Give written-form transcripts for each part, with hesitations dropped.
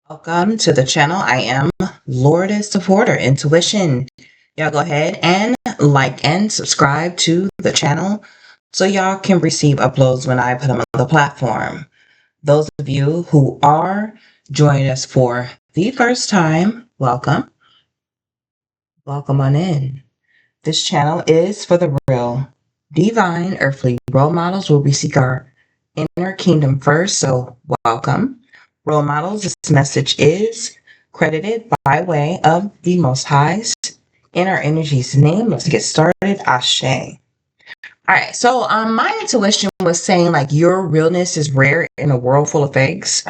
Welcome to the channel. I am Lourdes Supporter Intuition. Y'all go ahead and like and subscribe to the channel so y'all can receive uploads when I put them on the platform. Those of you who are joining us for the first time, welcome. Welcome on in. This channel is for the real, divine, earthly role models where we seek our inner kingdom first, so welcome. Role models, this message is credited by way of the Most High's in our energy's name. Let's get started. Ashe. All right, so my intuition was saying like your realness is rare in a world full of fakes.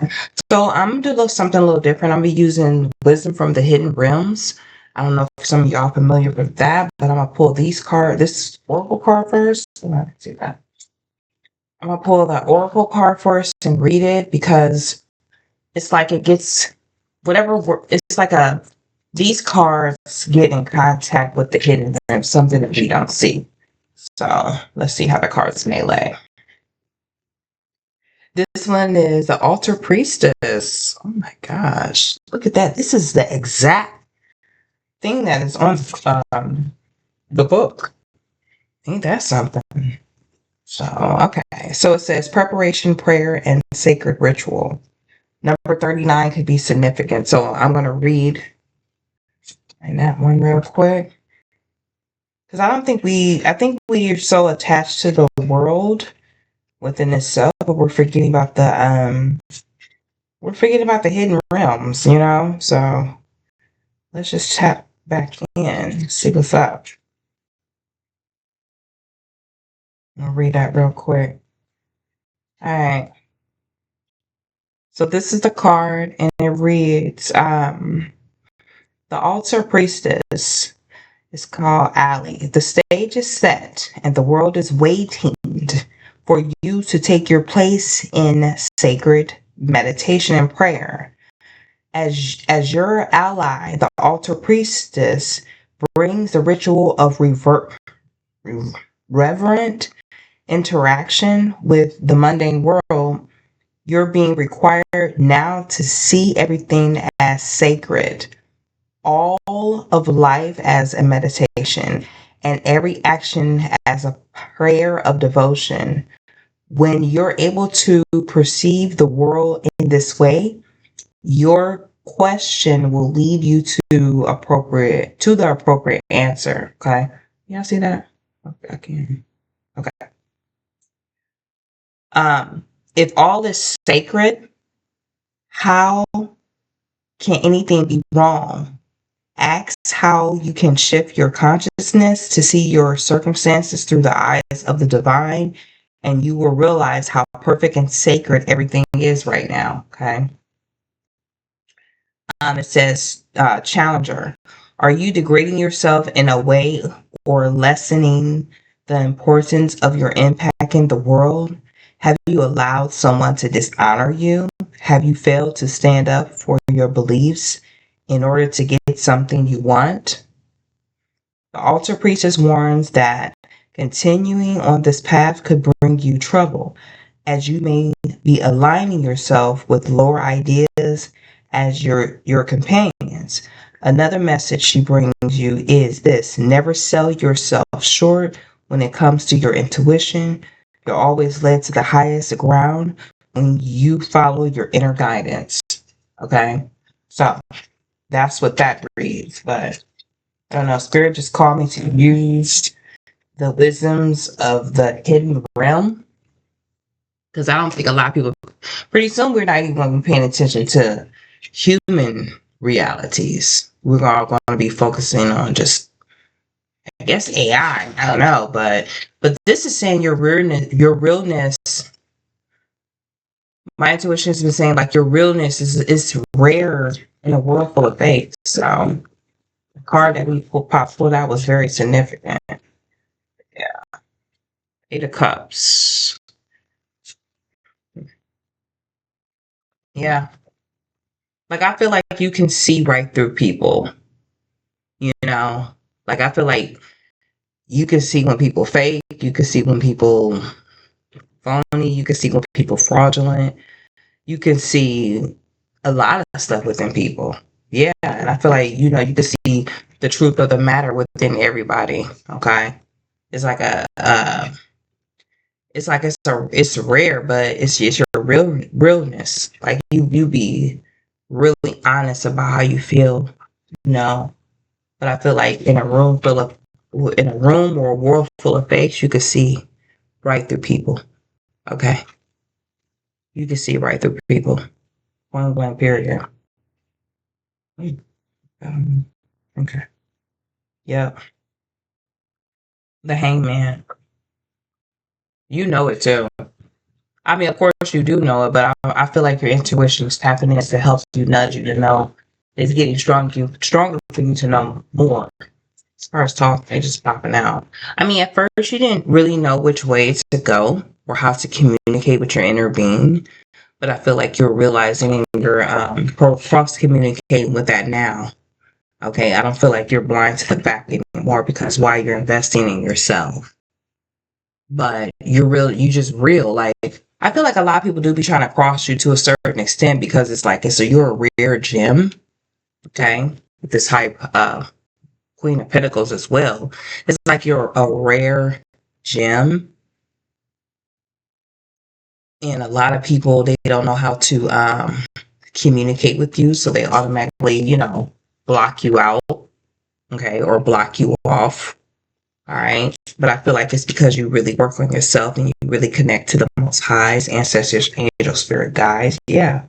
So I'm gonna do something a little different. I'm gonna be using wisdom from the hidden realms. I don't know if some of y'all are familiar with that, but I'm gonna pull this oracle card first. Let's see that. I'm gonna pull the oracle card first and read it because it's like it gets it's like these cards get in contact with the hidden realms, something that we don't see. So let's see how the cards melee. This one is the altar priestess. Oh my gosh. Look at that. This is the exact thing that is on the book. Ain't that something? So, okay. So it says preparation, prayer, and sacred ritual. Number 39 could be significant. So I'm going to read that one real quick. Because I think we are so attached to the world within itself, but we're forgetting about the hidden realms, you know? So let's just tap back in, see what's up. I'll read that real quick. All right. So this is the card, and it reads, the altar priestess is called Ali. The stage is set, and the world is waiting for you to take your place in sacred meditation and prayer. As your ally, the altar priestess brings the ritual of reverent interaction with the mundane world. You're being required now to see everything as sacred, all of life as a meditation, and every action as a prayer of devotion. When you're able to perceive the world in this way, your question will lead you to the appropriate answer. Okay. Y'all see that? Okay, I can. Okay. If all is sacred, how can anything be wrong? Ask how you can shift your consciousness to see your circumstances through the eyes of the divine, and you will realize how perfect and sacred everything is right now. Okay. It says, Challenger, are you degrading yourself in a way or lessening the importance of your impact in the world? Have you allowed someone to dishonor you? Have you failed to stand up for your beliefs in order to get something you want? The altar priestess warns that continuing on this path could bring you trouble, as you may be aligning yourself with lower ideas as your companions. Another message she brings you is this: never sell yourself short when it comes to your intuition. You're always led to the highest ground when you follow your inner guidance. Okay? So that's what that reads. But I don't know, Spirit just called me to use the wisdoms of the hidden realm. Because I don't think a lot of people, pretty soon we're not even going to be paying attention to human realities. We're all going to be focusing on just, I guess, AI. I don't know, but this is saying your realness. My intuition has been saying like your realness is rare in a world full of fakes. So the card that we pulled out was very significant. Yeah, Eight of Cups. Yeah, like I feel like you can see right through people. You know, like I feel like you can see when people fake. You can see when people phony. You can see when people fraudulent. You can see a lot of stuff within people. Yeah, and I feel like, you can see the truth of the matter within everybody. Okay, it's like it's rare, but it's your realness. Like you be really honest about how you feel, you know. But I feel like in a room or a world full of fakes, you could see right through people. Okay, you can see right through people. Point blank. Period. Um, okay. Yeah. The hangman. You know it too. I mean, of course you do know it, but I feel like your intuition is tapping in to help you, nudge you to know it's getting stronger for you to know more. As far as talk, they just popping out. I mean, at first you didn't really know which way to go or how to communicate with your inner being, but I feel like you're realizing you're cross communicating with that now. Okay, I don't feel like you're blind to the fact anymore because why you're investing in yourself. But you just real. Like, I feel like a lot of people do be trying to cross you to a certain extent because it's like, so you're a rare gem, okay? With this hype, Queen of Pentacles as well. It's like you're a rare gem, and a lot of people, they don't know how to communicate with you, so they automatically, block you out, okay, or block you off. All right. But I feel like it's because you really work on yourself and you really connect to the most highs, ancestors, angel, spirit guides. Yeah.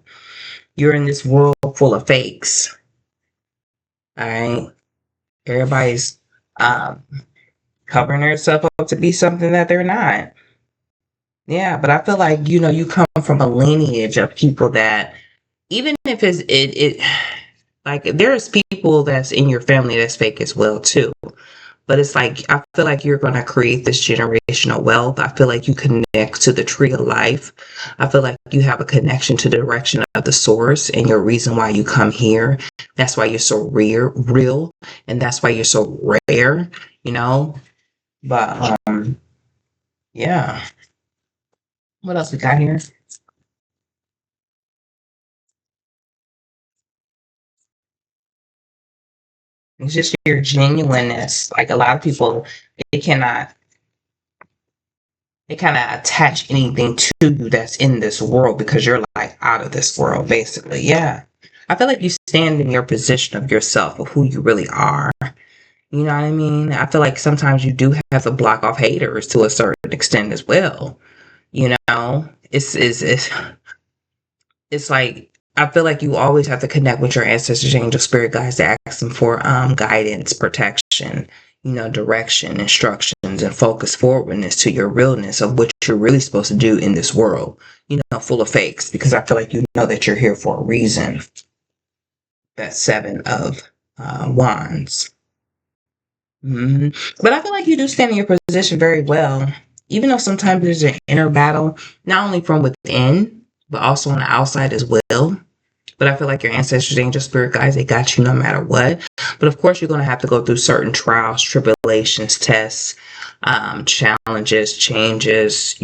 You're in this world full of fakes. All right. Everybody's um, covering themselves up to be something that they're not. Yeah. But I feel like, you come from a lineage of people that, even if it like, there's people that's in your family that's fake as well, too. But it's like, I feel like you're going to create this generational wealth. I feel like you connect to the tree of life. I feel like you have a connection to the direction of the source and your reason why you come here. That's why you're so real, and that's why you're so rare, you know? But, yeah. What else we got here? It's just your genuineness. Like, a lot of people, they cannot they kind of attach anything to you that's in this world because you're like out of this world, basically. Yeah. I feel like you stand in your position of yourself, of who you really are. You know what I mean? I feel like sometimes you do have to block off haters to a certain extent as well. It's like, I feel like you always have to connect with your ancestors, angel, spirit guides to ask them for guidance, protection, direction, instructions, and focus forwardness to your realness of what you're really supposed to do in this world, full of fakes, because I feel like you know that you're here for a reason. That seven of wands. But I feel like you do stand in your position very well, even though sometimes there's an inner battle, not only from within, but also on the outside as well. But I feel like your ancestors, angel, spirit guides, they got you no matter what. But of course, you're going to have to go through certain trials, tribulations, tests, challenges, changes,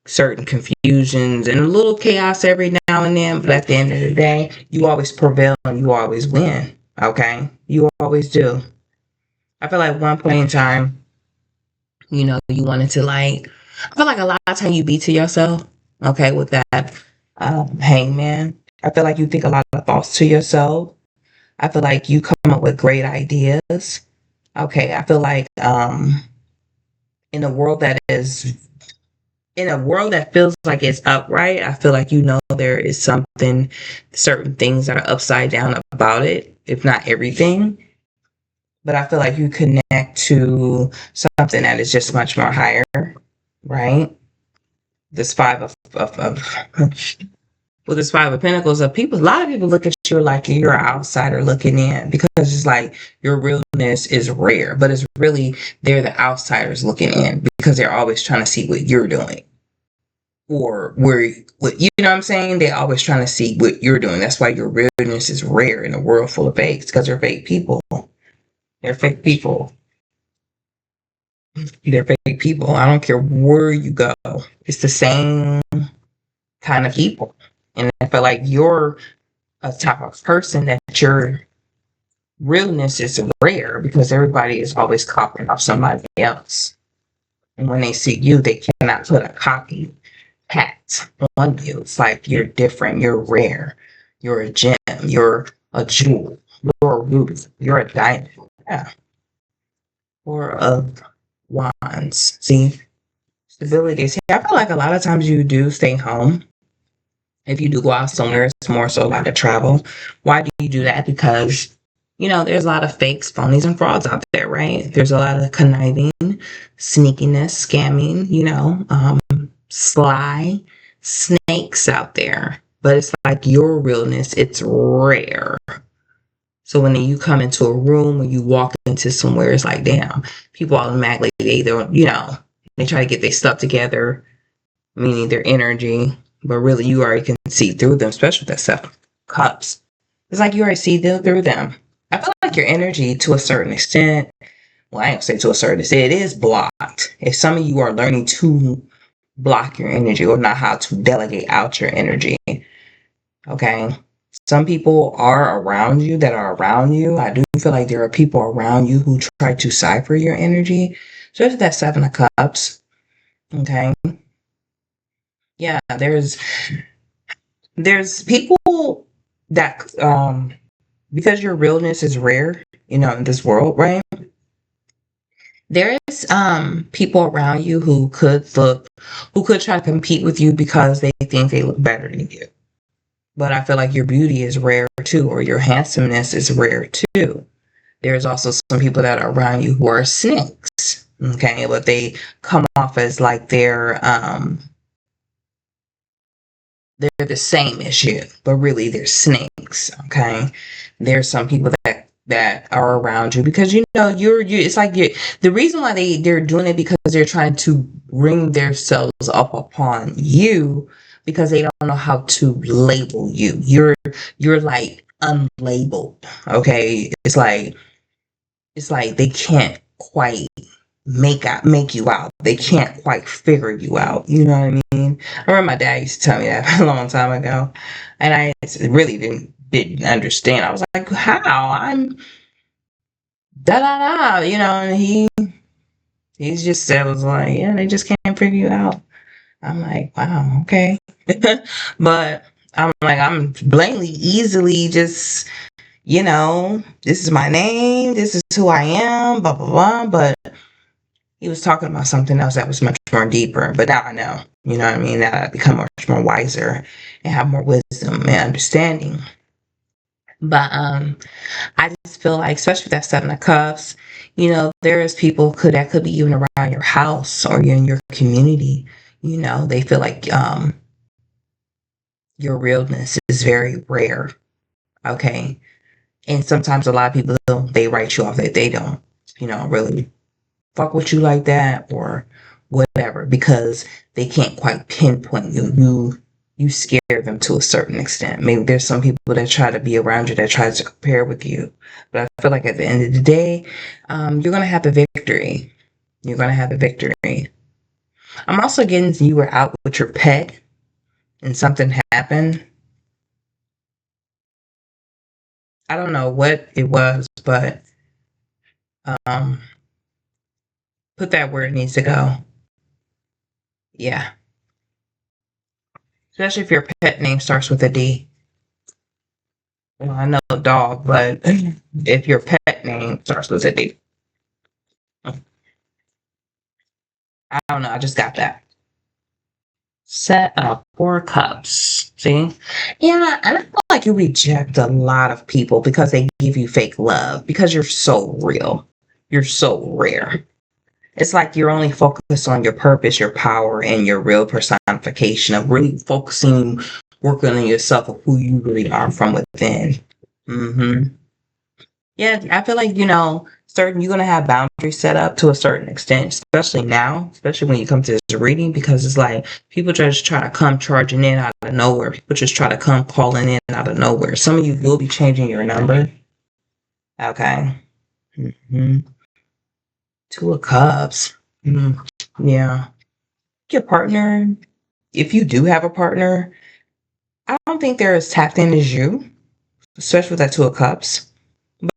certain confusions and a little chaos every now and then. But at the end of the day, you always prevail and you always win. Okay? You always do. I feel like one point in time, you wanted to I feel like a lot of time you beat to yourself, okay, with that hangman. I feel like you think a lot of thoughts to yourself. I feel like you come up with great ideas. Okay, I feel like in a world that is in a world that feels like it's upright, I feel like there is certain things that are upside down about it, if not everything. But I feel like you connect to something that is just much more higher, right? This five of With this Five of Pentacles, a lot of people look at you like you're an outsider looking in because it's like your realness is rare, but it's really they're the outsiders looking in because they're always trying to see what you're doing or what you know what I'm saying? They're always trying to see what you're doing. That's why your realness is rare in a world full of fakes because they're fake people. They're fake people. They're fake people. I don't care where you go. It's the same kind of people. And I feel like a type of person that your realness is rare because everybody is always copying off somebody else. And when they see you, they cannot put a copy pat on you. It's like you're different, you're rare, you're a gem, you're a jewel, you're a ruby, you're a diamond. Yeah. Four of Wands. See, stability. See, I feel like a lot of times you do stay home. If you do go out somewhere, it's more so like a travel. Why do you do that? Because, there's a lot of fakes, phonies, and frauds out there, right? There's a lot of conniving, sneakiness, scamming, sly snakes out there. But it's like your realness, it's rare. So when you come into a room or you walk into somewhere, it's like, damn, people automatically, they don't, they try to get their stuff together, meaning their energy, but really you already can see through them, especially with that Seven of Cups. It's like you already see through them. I feel like your energy to a certain extent, well, I ain't gonna say to a certain extent, it is blocked. If some of you are learning to block your energy or not how to delegate out your energy, okay? Some people are around you that are around you. I do feel like there are people around you who try to cipher your energy, especially that Seven of Cups, okay? Yeah, there's people that because your realness is rare, in this world, right? There is people around you who could try to compete with you because they think they look better than you. But I feel like your beauty is rare too, or your handsomeness is rare too. There's also some people that are around you who are snakes, okay? But they come off as like they're the same as you, but really they're snakes. Okay, there's some people that are around you because you're it's like the reason why they're doing it because they're trying to bring themselves up upon you because they don't know how to label you. You're like unlabeled. Okay, it's like they can't quite make you out. They can't quite figure you out. You know what I mean? I remember my dad used to tell me that a long time ago, and I really didn't understand. I was like, how? I'm da da da. And he's just said was like, yeah, they just can't figure you out. I'm like, wow, okay, but I'm like, I'm blatantly, easily just. This is my name, this is who I am, blah, blah, blah. But he was talking about something else that was much more deeper. But now I know, you know what I mean? Now I become much more wiser and have more wisdom and understanding. But I just feel like, especially with that Seven of Cups, there is people that could be even around your house or in your community. They feel like your realness is very rare. Okay. And sometimes a lot of people, they write you off that they don't, really fuck with you like that or whatever because they can't quite pinpoint you. You scare them to a certain extent. Maybe there's some people that try to be around you that tries to compare with you. But I feel like at the end of the day, you're going to have the victory. You're going to have the victory. I'm also getting you were out with your pet and something happened. I don't know what it was, but um, put that where it needs to go. Yeah. Especially if your pet name starts with a D. Well, I know dog, but if your pet name starts with a D. I don't know. I just got that. Set of Four Cups. See? Yeah, and I feel like you reject a lot of people because they give you fake love because you're so real. You're so rare. It's like you're only focused on your purpose, your power, and your real personification of really focusing, working on yourself of who you really are from within. Yeah, I feel like, you're gonna have boundaries set up to a certain extent, especially now, especially when you come to this reading, because it's like people just try to come charging in out of nowhere. People just try to come calling in out of nowhere. Some of you will be changing your number. Okay. hmm Two of Cups. Yeah. Your partner, if you do have a partner, I don't think they're as tapped in as you. especially with that Two of Cups.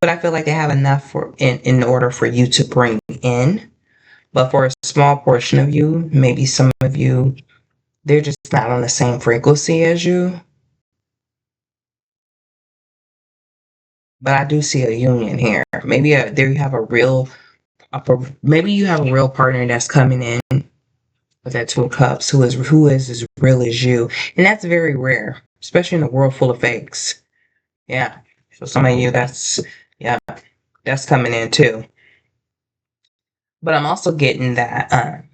But I feel like they have enough for in order for you to bring in. But for a small portion of you, maybe some of you, they're just not on the same frequency as you. But I do see a union here. Maybe there you have maybe you have a real partner that's coming in with that Two of Cups who is as real as you, and that's very rare, especially in a world full of fakes. Yeah. So some of you, yeah, that's coming in too. But I'm also getting that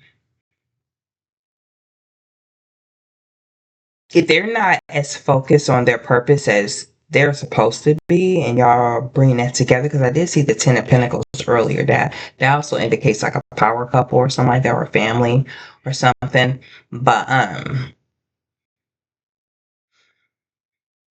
if they're not as focused on their purpose as they're supposed to be, and y'all are bringing that together, because I did see the Ten of Pentacles earlier. That also indicates like a power couple or something like that, or a family or something. But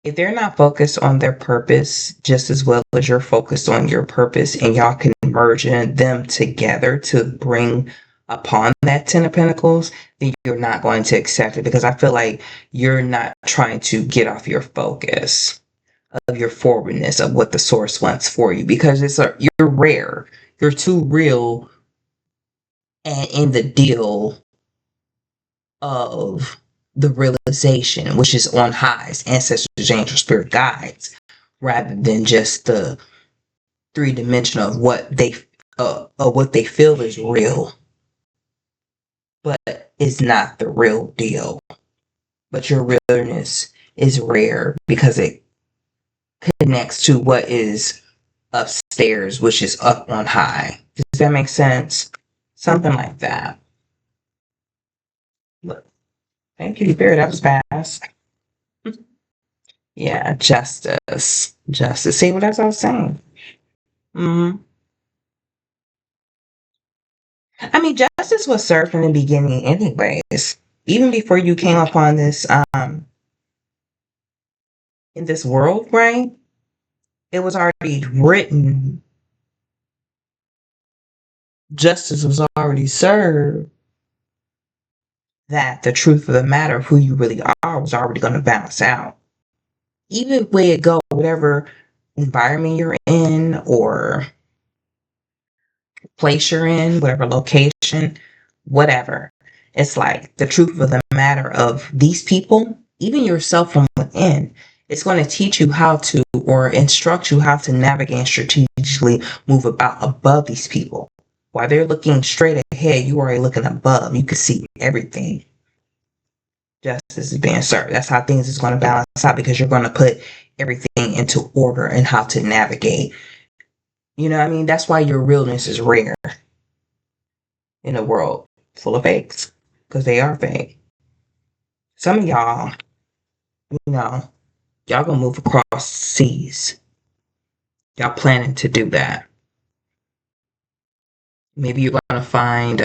if they're not focused on their purpose just as well as you're focused on your purpose, and y'all can merge them together to bring upon that Ten of Pentacles, then you're not going to accept it, because I feel like you're not trying to get off your focus of your forwardness of what the source wants for you, because you're rare, you're too real, and in the deal of the realization, which is on highs, ancestors, angels, spirit guides, rather than just the three-dimensional of what they feel is real, but is not the real deal. But your realness is rare because it connects to what is upstairs, which is up on high. Does that make sense? Something like that. Look, thank you, Spirit. That was fast. Yeah, justice. Justice. See what I was saying? Hmm. I mean, justice was served in the beginning, anyways. Even before you came upon this, in this world, right? It was already written. Justice was already served. That the truth of the matter of who you really are was already going to balance out. Even where it go, whatever environment you're in or place you're in, whatever location, whatever. It's like the truth of the matter of these people, even yourself from within, it's going to teach you how to, or instruct you how to navigate and strategically move about above these people. While they're looking straight ahead, you are looking above. You can see everything. Justice is being served. That's how things is going to balance out, because you're going to put everything into order and how to navigate. You know what I mean? That's why your realness is rare in a world full of fakes, because they are fake. Some of y'all, you know, y'all gonna move across seas. Y'all planning to do that. Maybe you're gonna find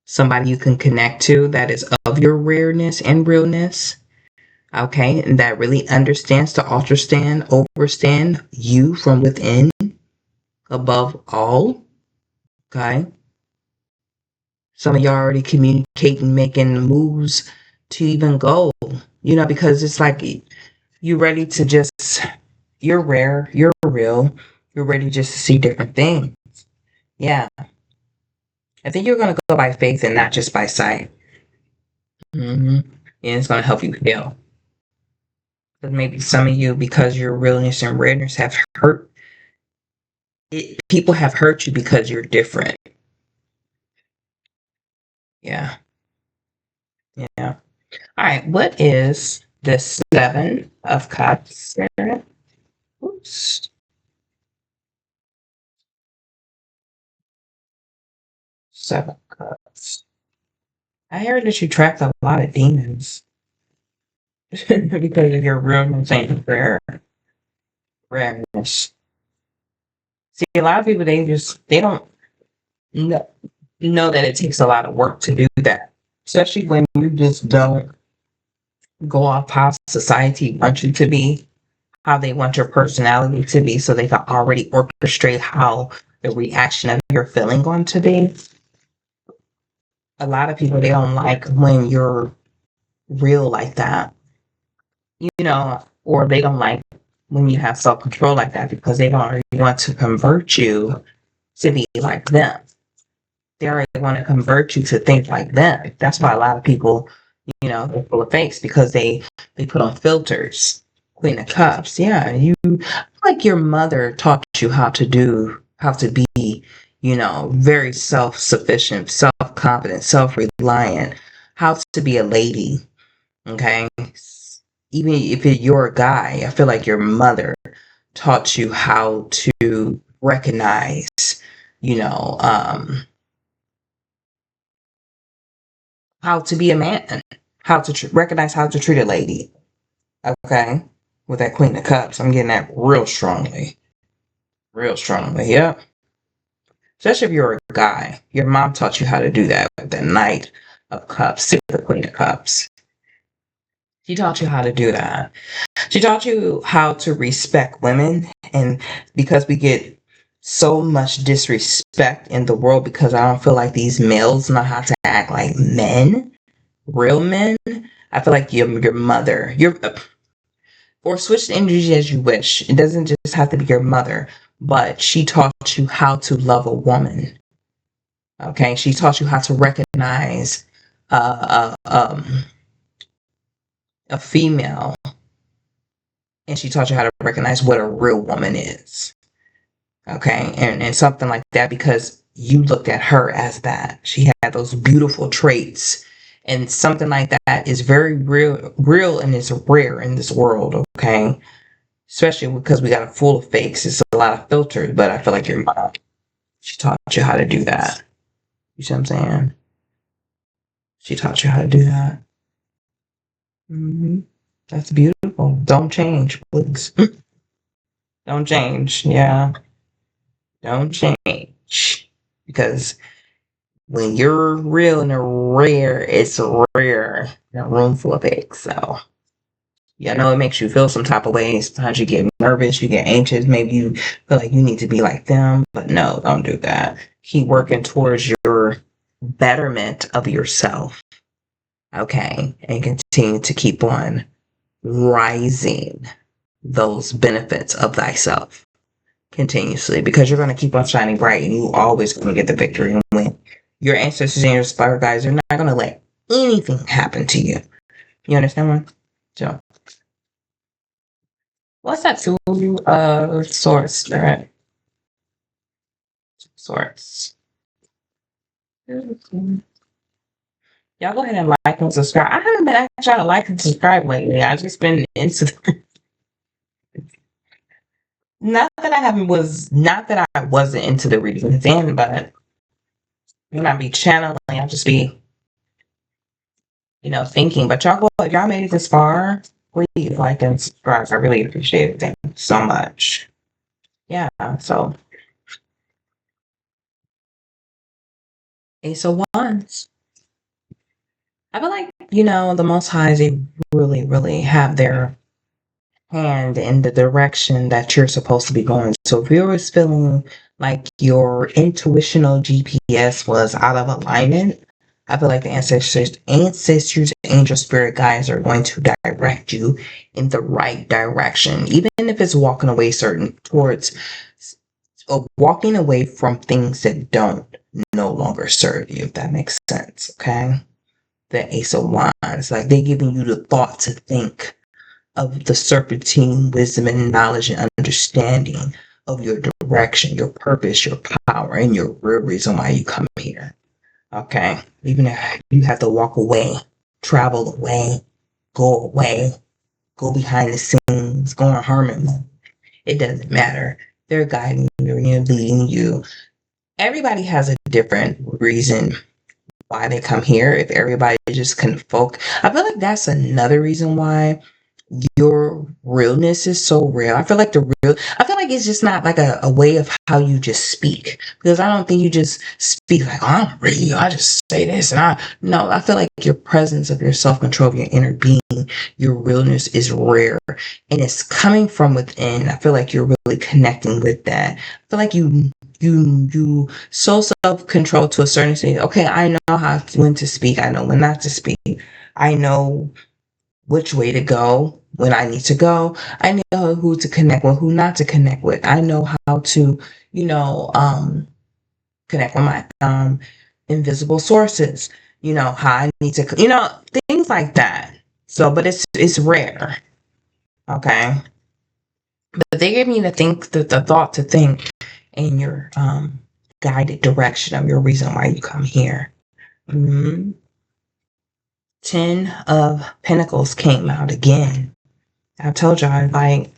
somebody you can connect to that is of your rareness and realness. Okay, and that really understands to overstand you from within above all. Okay. Some of y'all already communicating, making moves to even go, because it's like you're ready to just, you're rare, you're real, you're ready just to see different things. Yeah. I think you're going to go by faith and not just by sight. Mm-hmm. And it's going to help you heal. But maybe some of you, because your realness and rareness have hurt, people have hurt you because you're different. Yeah. Yeah. All right. What is the Seven of Cups? Oops. Seven Cups. I heard that you tracked a lot of demons because of your realness and rareness. See, a lot of people, they don't know, that it takes a lot of work to do that, especially when you just don't go off how society wants you to be, how they want your personality to be, so they can already orchestrate how the reaction of your feeling going to be. A lot of people, they don't like when you're real like that. or they don't like when you have self-control like that because they don't already want to convert you to be like them. They already want to convert you to think like them. That's why a lot of people, they're full of fakes because they put on filters. Queen of Cups, yeah. Like your mother taught you how to be, very self-sufficient, self-confident, self-reliant, how to be a lady. Okay, even if you're a guy, I feel like your mother taught you how to recognize, you know, um, how to be a man, how to recognize how to treat a lady. Okay, with that Queen of Cups, I'm getting that real strongly. Yep. Especially if you're a guy, your mom taught you how to do that with the Knight of Cups to the Queen of Cups. She taught you how to do that. She taught you how to respect women. And because we get so much disrespect in the world because I don't feel like these males know how to act like men, real men. I feel like your mother, or switch the energy as you wish. It doesn't just have to be your mother, but she taught you how to love a woman. Okay, she taught you how to recognize a female, and she taught you how to recognize what a real woman is. Okay, and something like that because you looked at her as that. She had those beautiful traits, and something like that is very real, and it's rare in this world. Okay, especially because we got a full of fakes. It's a lot of filters, but I feel like your mom, she taught you how to do that. You see what I'm saying? She taught you how to do that. Hmm. That's beautiful. Don't change, please. Don't change. Yeah, don't change because when you're real and rare, it's rare in a room full of pigs. So, yeah, I know it makes you feel some type of way. Sometimes you get nervous, you get anxious. Maybe you feel like you need to be like them. But no, don't do that. Keep working towards your betterment of yourself. Okay. And continue to keep on rising those benefits of thyself continuously because you're going to keep on shining bright and you always going to get the victory and win. Your ancestors and your spirit guides are not going to let anything happen to you. You understand what? So, what's that two swords, spirit? Swords. Y'all go ahead and like and subscribe. I haven't been actually trying to like and subscribe lately. I've just been into not that I wasn't into the readings then, but when I be channeling, I just be thinking. But y'all, if y'all made it this far, please like and subscribe. I really appreciate it. Thank you so much. Yeah. So, Ace of Wands. I feel like the Most High, they really, really have their hand in the direction that you're supposed to be going. So if you're always feeling like your intuitional GPS was out of alignment, I feel like the ancestors, angel spirit guides are going to direct you in the right direction, even if it's walking away towards or walking away from things that don't no longer serve you, if that makes sense. Okay, the Ace of Wands, like they're giving you the thought to think of the serpentine wisdom and knowledge and understanding of your direction, your purpose, your power, and your real reason why you come here. Okay? Even if you have to walk away, travel away, go behind the scenes, go in hermit mode. It doesn't matter. They're guiding you, leading you. Everybody has a different reason why they come here. If everybody just can focus, I feel like that's another reason why your realness is so real. I feel like it's just not like a way of how you just speak. Because I don't think you just speak like, oh, I'm real. I just say this no, I feel like your presence of your self-control, of your inner being, your realness is rare. And it's coming from within. I feel like you're really connecting with that. I feel like you so self-control to a certain extent. Okay, I know when to speak. I know when not to speak. I know which way to go. when I need to go. I know who to connect with, who not to connect with. I know how to, you know, connect with my invisible sources. You know how I need to, things like that. So, but it's rare. Okay, but they give me the thought to think in your guided direction of your reason why you come here. Mhm. 10 of Pentacles came out again. I told y'all, like,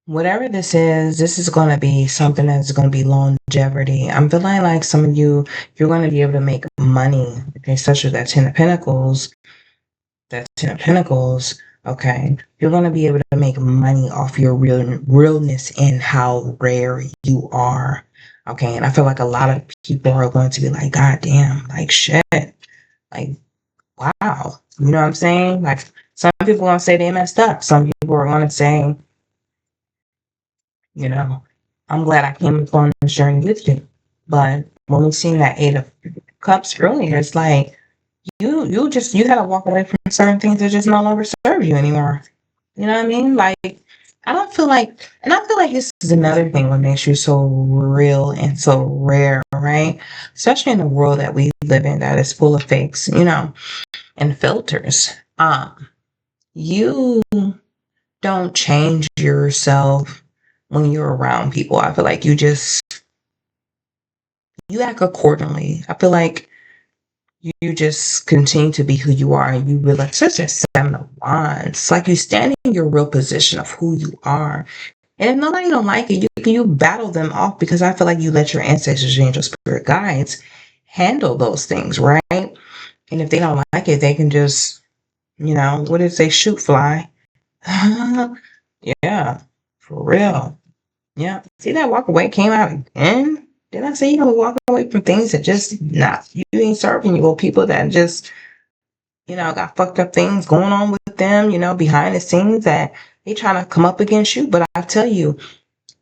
whatever this is going to be something that's going to be longevity. I'm feeling like some of you're going to be able to make money, okay, such as that 10 of Pentacles. That 10 of Pentacles, okay, you're going to be able to make money off your realness and how rare you are. Okay, and I feel like a lot of people are going to be like, God damn, like shit. Like, wow. You know what I'm saying? Like, some people are going to say they messed up. Some people are going to say, you know, I'm glad I came upon this journey with you. But when we seen that 8 of Cups earlier, it's like, you had to walk away from certain things that just no longer serve you anymore. You know what I mean? Like, I don't feel like, and I feel like this is another thing what makes you so real and so rare, right? Especially in the world that we live in that is full of fakes, and filters. You don't change yourself when you're around people. I feel like you act accordingly. I feel like you just continue to be who you are and you realize such a 7 of Wands. It's like you stand in your real position of who you are. And if nobody don't like it, you battle them off because I feel like you let your ancestors, angel spirit guides handle those things, right? And if they don't like it, they can just, what did they shoot fly? Yeah, for real. Yeah. See that walk away came out again? Did I say you don't walk away from things that just not you ain't serving you or people that just, got fucked up things going on with them, behind the scenes that they trying to come up against you. But I tell you,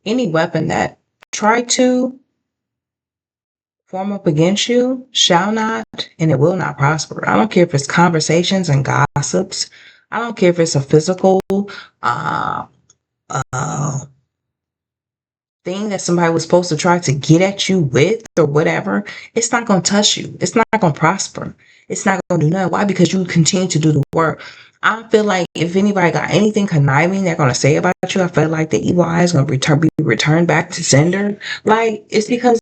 any weapon that try to form up against you shall not and it will not prosper. I don't care if it's conversations and gossips. I don't care if it's a physical uh uh thing that somebody was supposed to try to get at you with or whatever, it's not going to touch you. It's not going to prosper. It's not going to do nothing. Why? Because you continue to do the work. I feel like if anybody got anything conniving they're going to say about you, I feel like the evil eye is going to be returned back to sender. Like, it's because,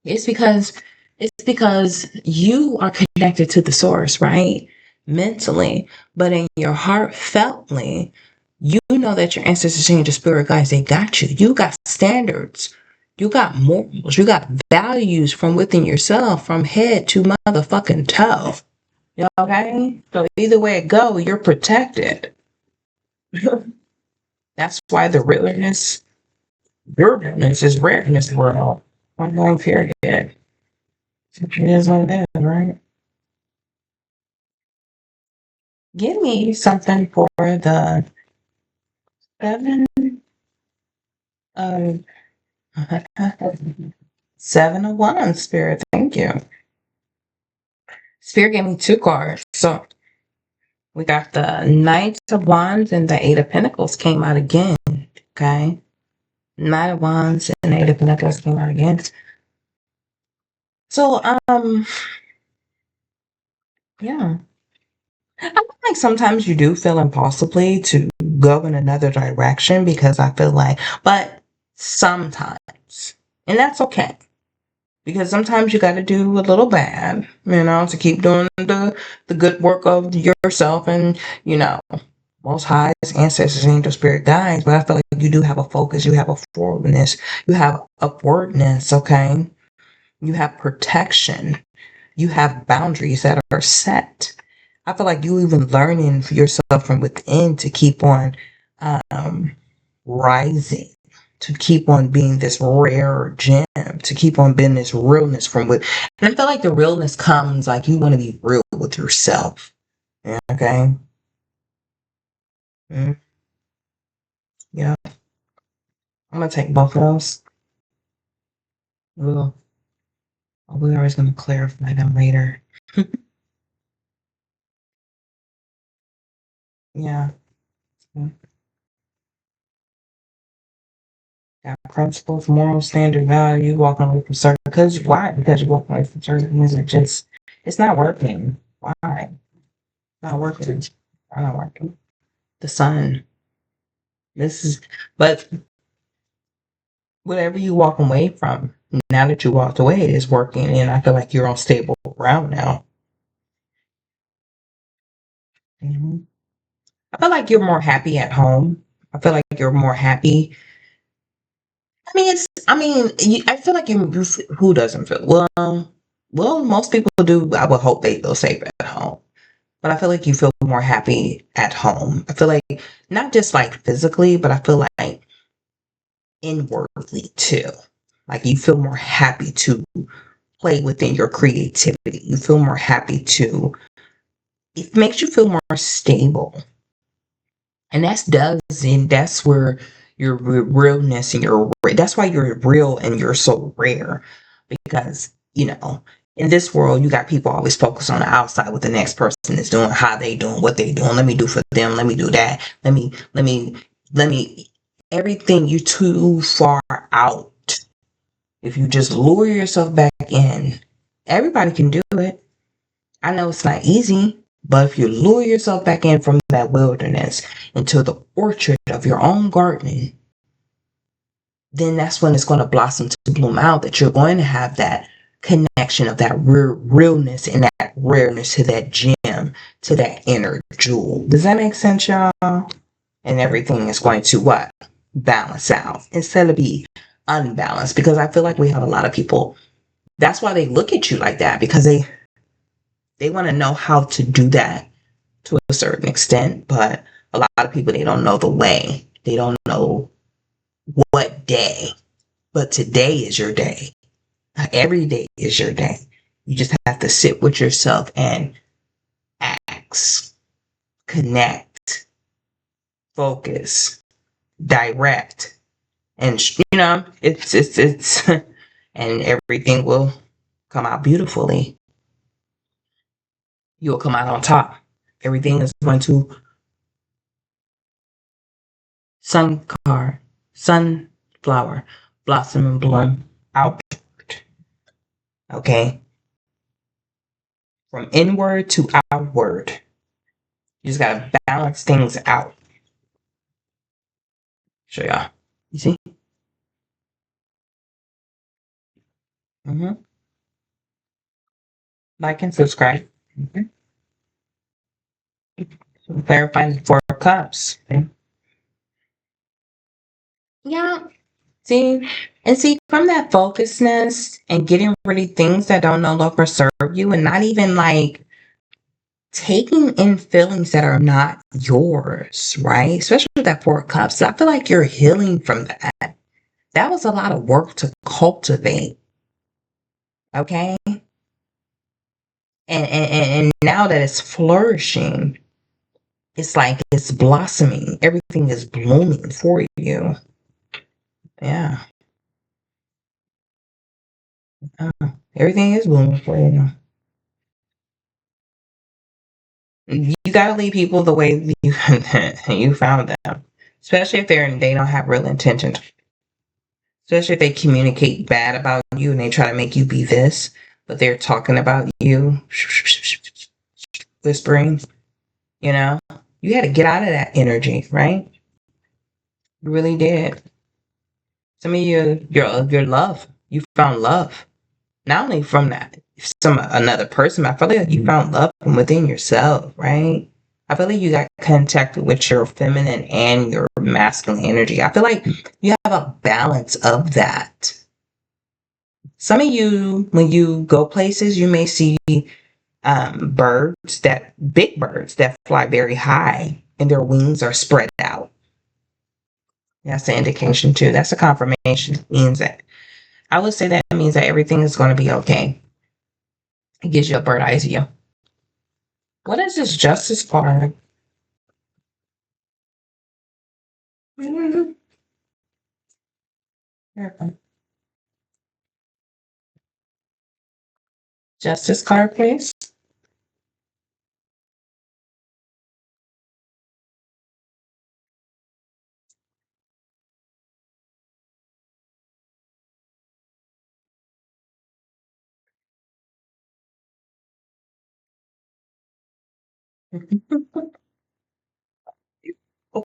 it's because you are connected to the source, right? Mentally, but in your heart feltly, you know that your ancestors and your spirit guides, they got you. You got standards. You got morals. You got values from within yourself, from head to motherfucking toe. Okay? So either way it go, you're protected. That's why the your realness is rare in this world. One long period. It is what it is, right? Give me something for the 7 of 7 of Wands, Spirit. Thank you. Spirit gave me 2 cards. So we got the Knight of Wands and the 8 of Pentacles came out again. Okay. Knight of Wands and 8 of Pentacles came out again. So yeah. I feel like sometimes you do feel impulsively to go in another direction because I feel like, but sometimes, and that's okay. Because sometimes you got to do a little bad, to keep doing the good work of yourself and, most highs, ancestors, angel spirit guides. But I feel like you do have a focus, you have a forwardness, you have upwardness, okay? You have protection, you have boundaries that are set. I feel like you even learning for yourself from within to keep on rising, to keep on being this rare gem, to keep on being this realness from with. And I feel like the realness comes like you want to be real with yourself. Yeah, okay. Mm, yeah. I'm gonna take both of those. We're always gonna clarify them later. Yeah. Got principles, moral standard value, walking away from certain, because why? Because you're walking away from certain things that just, it's not working. Why? It's not working. It's not working. The sun. This is, but whatever you walk away from, now that you walked away, it is working, and I feel like you're on stable ground now. Mhm. I feel like you're more happy at home. I feel like you're more happy. I feel like who doesn't feel well, most people do. I would hope they feel safe at home, but I feel like you feel more happy at home. I feel like not just like physically, but I feel like inwardly too. Like you feel more happy to play within your creativity. You feel more happy to, it makes you feel more stable. And that's where your realness and that's why you're real and you're so rare. Because, in this world, you got people always focused on the outside, what the next person is doing, how they doing, what they doing. Let me do for them. Let me do that. Let me, everything you too far out. If you just lure yourself back in, everybody can do it. I know it's not easy, but if you lure yourself back in from that wilderness into the orchard of your own garden, then that's when it's going to blossom to bloom out, that you're going to have that connection of that realness and that rareness to that gem, to that inner jewel. Does that make sense, y'all? And everything is going to what? Balance out instead of be unbalanced, because I feel like we have a lot of people, that's why they look at you like that, because they want to know how to do that to a certain extent, but a lot of people, they don't know the way. They don't know what day. But today is your day. Every day is your day. You just have to sit with yourself and ask, connect, focus, direct, and it's and everything will come out beautifully. You'll come out on top. Everything is going to sunflower, blossom and bloom out. Okay, from inward to outward. You just gotta balance things out. Show y'all. You see? Mm-hmm. Like and subscribe. Mm-hmm. Clarifying the 4 cups. Okay. Yeah. See, and see, from that focusedness and getting rid of things that don't no longer serve you, and not even like taking in feelings that are not yours, right? Especially with that 4 cups. I feel like you're healing from that. That was a lot of work to cultivate. Okay. And now that it's flourishing, it's like it's blossoming. Everything is blooming for you. Yeah. Everything is blooming for you. You gotta leave people the way you you found them. Especially if they don't have real intentions. Especially if they communicate bad about you and they try to make you be this, but they're talking about you, whispering, you know. You had to get out of that energy, right? You really did. Some of your love. You found love. Not only from that another person, but I feel like you found love from within yourself, right? I feel like you got contacted with your feminine and your masculine energy. I feel like you have a balance of that. Some of you, when you go places, you may see big birds that fly very high and their wings are spread out. That's an indication too. That's a confirmation. It means that, I would say that means that everything is going to be okay. It gives you a bird eye view. What is this justice card? Justice card, please. Oh,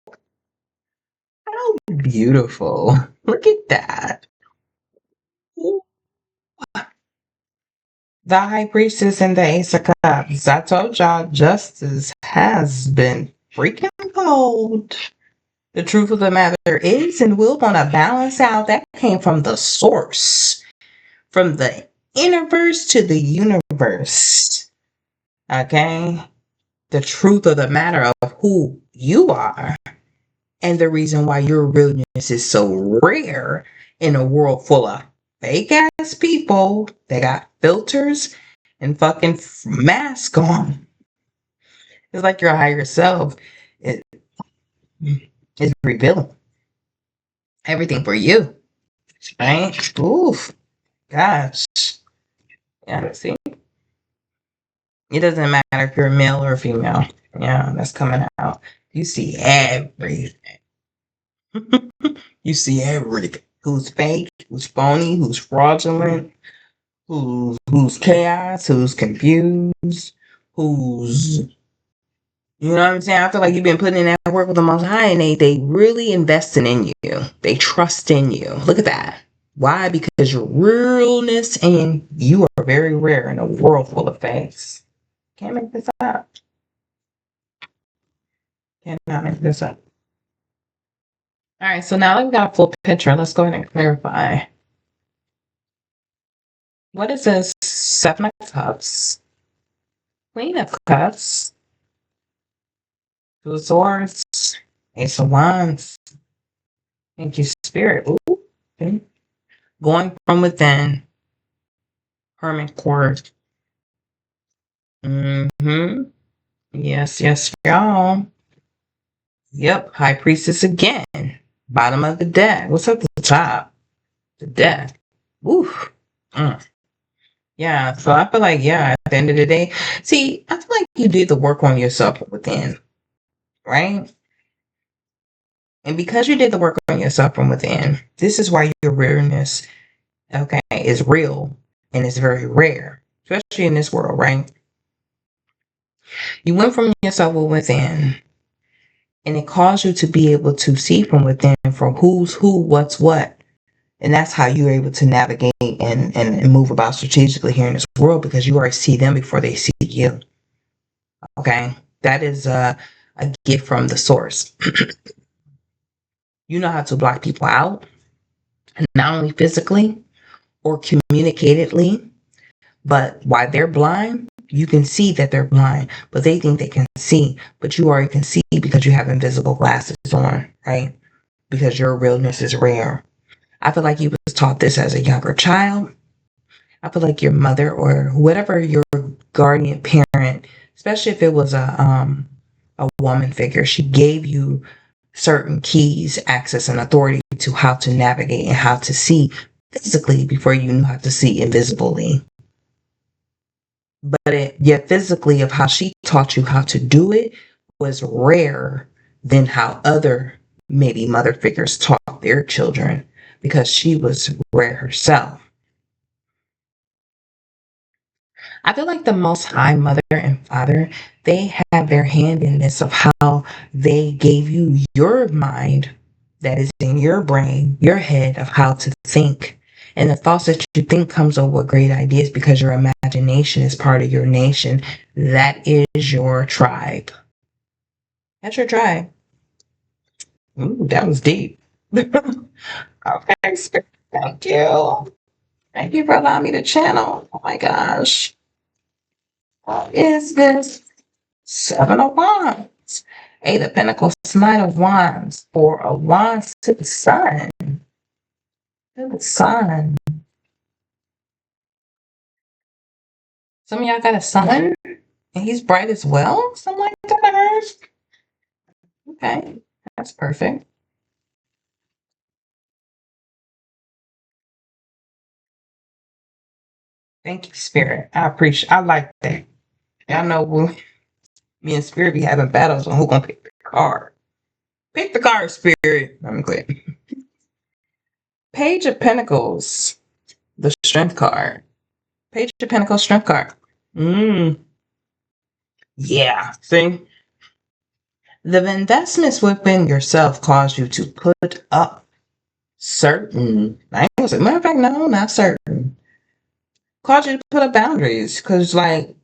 how beautiful. Look at that. Ooh. The High Priestess and the Ace of Cups. I told y'all justice has been freaking cold. The truth of the matter is and will want to balance out. That came from the source, from the universe to the universe. Okay? The truth of the matter of who you are and the reason why your realness is so rare in a world full of fake ass people that got filters and fucking mask on. It's like your higher self is, is revealing everything for you, right? Oof, gosh. Yeah, see, it doesn't matter if you're male or female. Yeah, that's coming out. You see everything. You see everything. Who's fake? Who's phony? Who's fraudulent? Who's chaos? Who's confused? Who's You know what I'm saying? I feel like you've been putting in that work with the Most High, and they really investing in you. They trust in you. Look at that. Why? Because your realness and you are very rare in a world full of fakes. Can't make this up. Cannot make this up. All right, so now that we got a full picture, let's go ahead and clarify. What is this? Seven of Cups, Queen of Cups, Two of Swords, Ace of Wands. Thank you, Spirit. Ooh. Okay. Going from within, Hermit Court. Mm-hmm. Yes, yes, y'all. Yep, High Priestess again. Bottom of the deck. What's up at the top? The deck. Oof. Mm. Yeah, so I feel like, yeah, at the end of the day, see, I feel like you did the work on yourself within, right? And because you did the work on yourself from within, this is why your rareness, okay, is real and it's very rare, especially in this world, right? You went from yourself within, and it caused you to be able to see from within from who's who, what's what. And that's how you're able to navigate and move about strategically here in this world because you already see them before they see you. Okay? That is a gift from the source. You know how to block people out, not only physically or communicatedly, but while they're blind, you can see that they're blind, but they think they can see, but you already can see because you have invisible glasses on, right? Because your realness is rare. I feel like you was taught this as a younger child. I feel like your mother or whatever your guardian parent, especially if it was a woman figure, she gave you certain keys, access, and authority to how to navigate and how to see physically before you knew how to see invisibly. But yet physically of how she taught you how to do it was rare than how other maybe mother figures taught their children because she was rare herself. I feel like the Most High Mother and Father, they have their hand in this of how they gave you your mind that is in your brain, your head of how to think. And the thoughts that you think comes up with great ideas because your imagination is part of your nation. That is your tribe. That's your tribe. Ooh, that was deep. Okay, thank you. Thank you for allowing me to channel. Oh my gosh. What is this? Seven of Wands, Eight of Pentacles, Knight of Wands, Four of Wands to the Sun. To the Sun. Some of y'all got a sun, and he's bright as well. Something like that, I heard. Okay, that's perfect. Thank you, Spirit. I appreciate. I like that. Y'all know me and Spirit be having battles on who gonna pick the card. Pick the card, Spirit. I'm glad. Page of Pentacles, the Strength card. Page of Pentacles, Strength card. Mm. Yeah. See? The investments within yourself cause you to put up certain, I ain't gonna say, matter of fact, no, not certain. Cause you to put up boundaries. Cause like,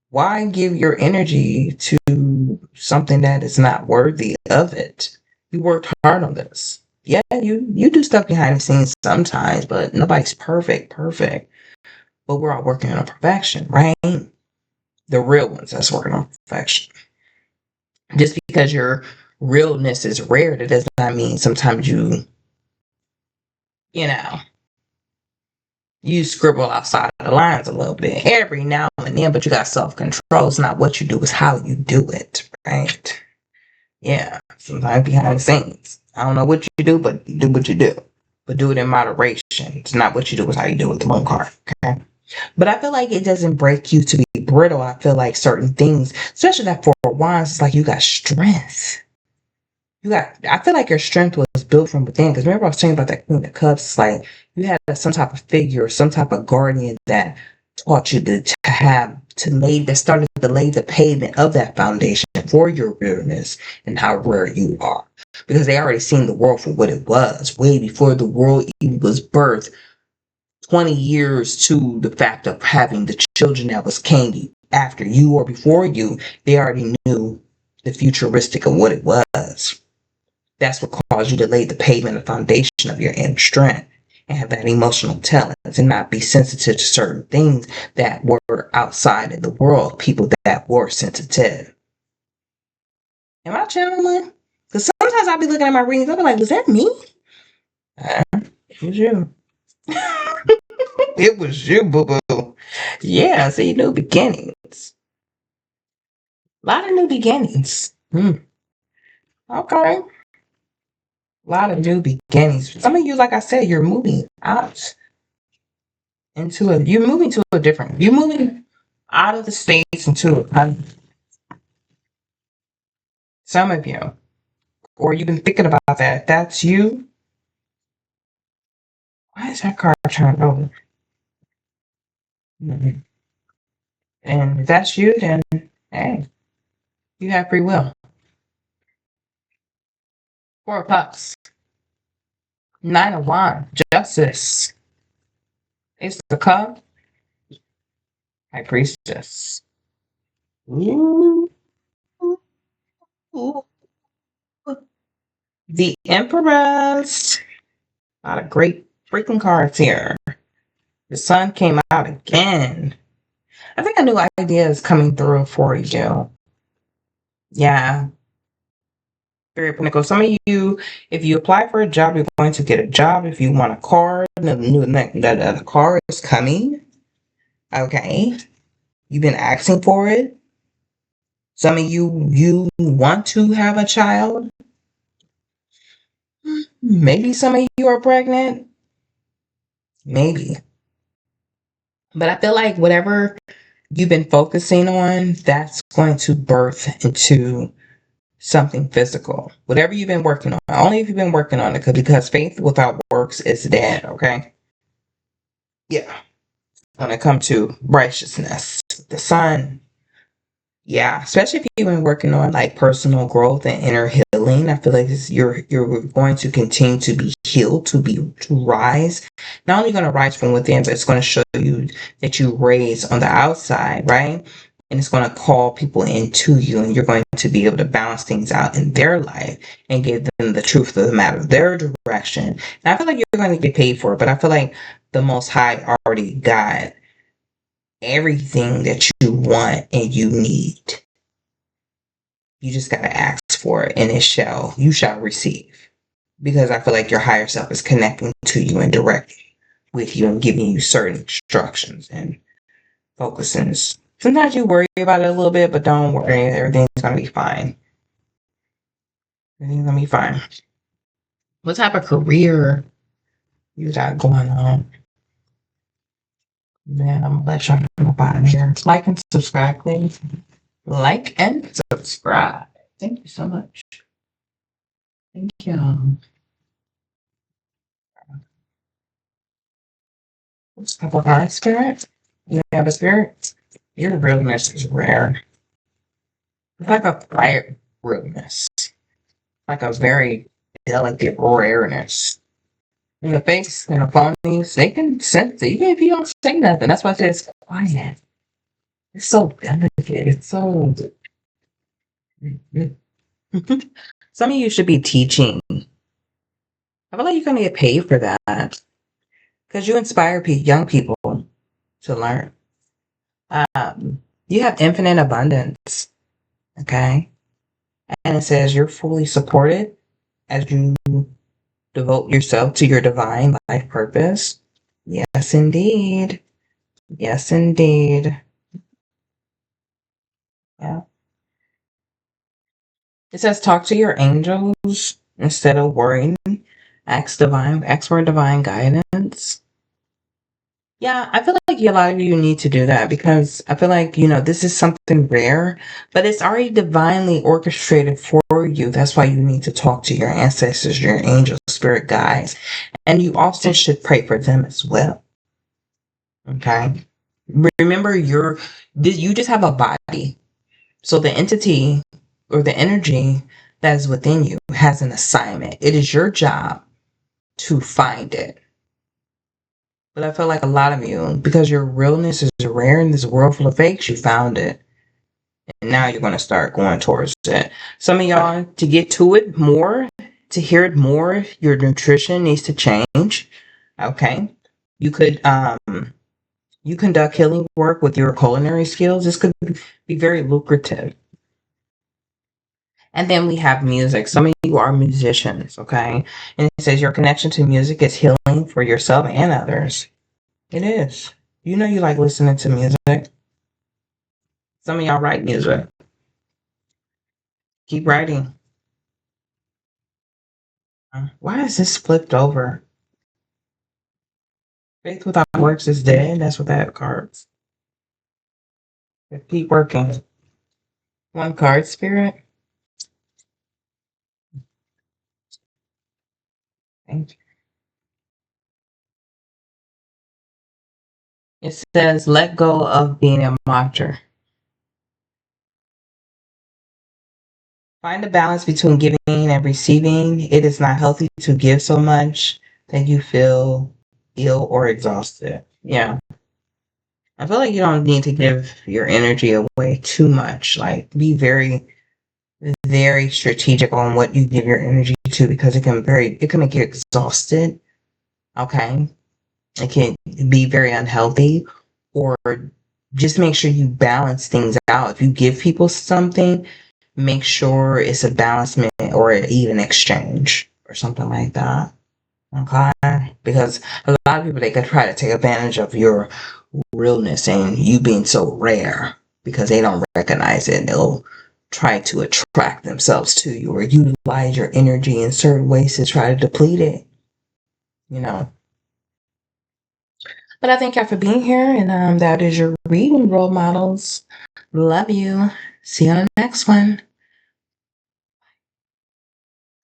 why give your energy to something that is not worthy of it? You worked hard on this. Yeah, you do stuff behind the scenes sometimes, but nobody's perfect. But we're all working on perfection, right? The real ones that's working on perfection. Just because your realness is rare, that does not mean sometimes you know, you scribble outside the lines a little bit every now and then, but you got self control. It's not what you do, it's how you do it, right? Yeah, sometimes behind the scenes. I don't know what you do, but do what you do. But do it in moderation. It's not what you do, it's how you do it. The one card, okay? But I feel like it doesn't break you to be brittle. I feel like certain things, especially that Four of Wands, it's like you got strength. I feel like your strength was built from within. Because remember, I was talking about that Queen of Cups. It's like you had some type of figure, some type of guardian that taught you that started to lay the pavement of that foundation for your realness and how rare you are. Because they already seen the world for what it was way before the world even was birthed. 20 years to the fact of having the children that was came after you or before you, they already knew the futuristic of what it was. That's what caused you to lay the pavement, the foundation of your inner strength and have that emotional intelligence and not be sensitive to certain things that were outside in the world, people that were sensitive. Am I channeling? Because sometimes I'll be looking at my readings, I'll be like, was that me? It was you. It was you, boo boo. Yeah, see, new beginnings. A lot of new beginnings. Okay. A lot of new beginnings. Some of you, like I said, you're moving out you're moving to a different, you're moving out of the States into a country. Some of you, or you've been thinking about that. If that's you, why is that card turned over? Mhm. And if that's you, then hey, you have free will. Four of Cups, Nine of Wands, Justice, Ace of Cups, High Priestess. Ooh, ooh, the Empress. A lot of great freaking cards here. The Sun came out again. I think a new idea is coming through for you. Yeah, very political. Some of you, if you apply for a job, you're going to get a job. If you want a car, the car is coming. Okay, you've been asking for it. Some of you want to have a child. Maybe some of you are pregnant. Maybe. But I feel like whatever you've been focusing on, that's going to birth into something physical. Whatever you've been working on, only if you've been working on it, because faith without works is dead, okay? Yeah. When it comes to righteousness, the Sun, yeah, especially if you've been working on like personal growth and inner healing, I feel like you're going to continue to be healed, to rise. Not only going to rise from within, but it's going to show you that you raise on the outside, right? And it's going to call people into you, and you're going to be able to balance things out in their life and give them the truth of the matter, their direction. And I feel like you're going to get paid for it, but I feel like the Most High already got everything that you want and you need. You just got to ask for it, and you shall receive. Because I feel like your higher self is connecting to you and directly with you and giving you certain instructions and focusing. Sometimes you worry about it a little bit, but don't worry. Everything's going to be fine. Everything's going to be fine. What type of career you got going on? Man, I'm going to let y'all know about here. Like and subscribe, please. Like and subscribe. Thank you so much. Thank you. What's up with our spirit? You have a spirit? Your realness is rare. It's like a quiet realness, like a very delicate rareness. And the face and the phonies, they can sense it, even if you don't say nothing. That's why I say it's quiet. It's so delicate. It's so. Some of you should be teaching. I feel like you're gonna get paid for that because you inspire young people to learn. You have infinite abundance, okay? And it says you're fully supported as you devote yourself to your divine life purpose. Yes, indeed. Yes, indeed. Yeah. It says talk to your angels instead of worrying. Ask for divine guidance. Yeah, I feel like a lot of you need to do that because I feel like, this is something rare, but it's already divinely orchestrated for you. That's why you need to talk to your ancestors, your angels, spirit guides, and you also should pray for them as well. Okay. Remember, you just have a body. So the entity or the energy that is within you has an assignment. It is your job to find it. But I feel like a lot of you, because your realness is rare in this world full of fakes, you found it. And now you're going to start going towards it. Some of y'all, to get to it more, to hear it more, your nutrition needs to change. Okay. You could you conduct healing work with your culinary skills. This could be very lucrative. And then we have music. Some of you are musicians, okay? And it says your connection to music is healing for yourself and others. It is. You like listening to music. Some of y'all write music. Keep writing. Why is this flipped over? Faith without works is dead. That's what that card. Keep working. One card, spirit. Thank you. It says let go of being a martyr. Find a balance between giving and receiving. It is not healthy to give so much that you feel ill or exhausted. Yeah. I feel like you don't need to give your energy away too much. Like, be very, very strategic on what you give your energy to because it can make you exhausted. Okay. It can be very unhealthy, or just make sure you balance things out. If you give people something, make sure it's a balancement or an even exchange or something like that. Okay? Because a lot of people, they could try to take advantage of your realness and you being so rare because they don't recognize it. They'll try to attract themselves to you or utilize your energy in certain ways to try to deplete it, you know. But I thank y'all for being here, and that is your reading, role models. Love you. See you on the next one.